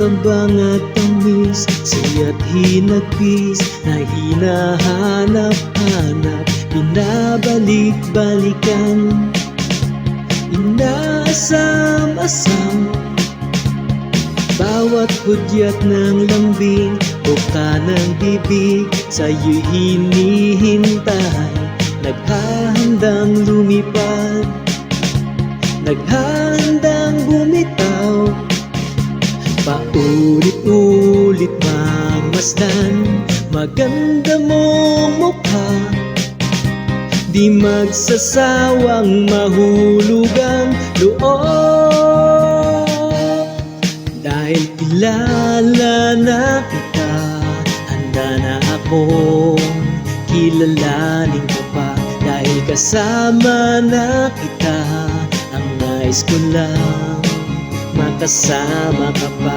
kabang at tamis, siya't hinagpis na hinahanap-hanap, binabalik-balikan, inaasam-asam. Bawat hudyat ng lambing, buka ng bibig, sa'yo'y hinihintay, naghahandang lumipad, naghahandang bumitaw. Paulit-ulit mamasdan, maganda mong mukha, di magsasawang mahulog ang loob. Dahil kilala na kita, handa na akong kilalanin ka pa. Dahil kasama na kita, ang nais ko lang makasama ka pa.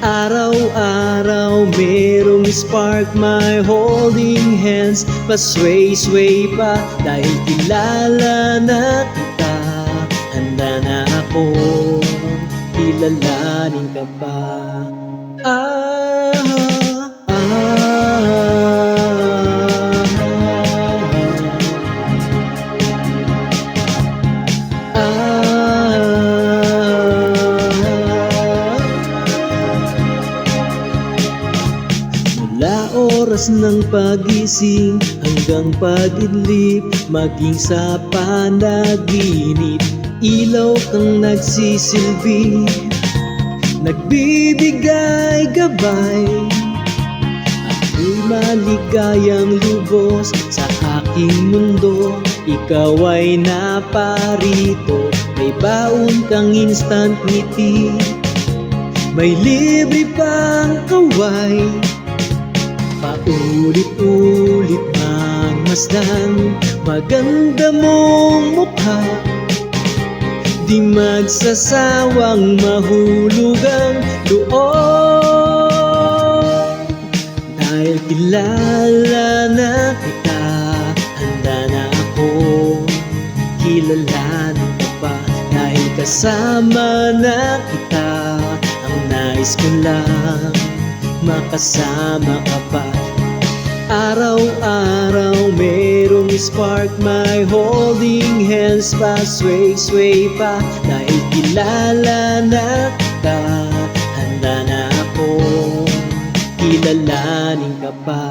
Araw-araw merong spark, my holding hands, pasway-sway pa. Dahil kilala na kita, handa na akong kilalanin ka pa. Mula oras ng pagising hanggang pag-idlip, maging sa panaginip, ilaw kang nagsisilbi, nagbibigay gabay. Ako'y maligayang lubos sa aking mundo, ikaw ay naparito. May baon kang instant ngiti, may libre pang kaway. Paulit-ulit mamasdan, maganda mong mukha, di magsasawang mahulog ang loob. Dahil kilala na kita, handa na akong kilalanin ka pa. Dahil kasama na kita, ang nais ko lang makasama ka pa. Araw-araw merong spark, my holding hands, pasway-sway pa. Dahil kilala na kita, handa na akong kilalanin ka pa.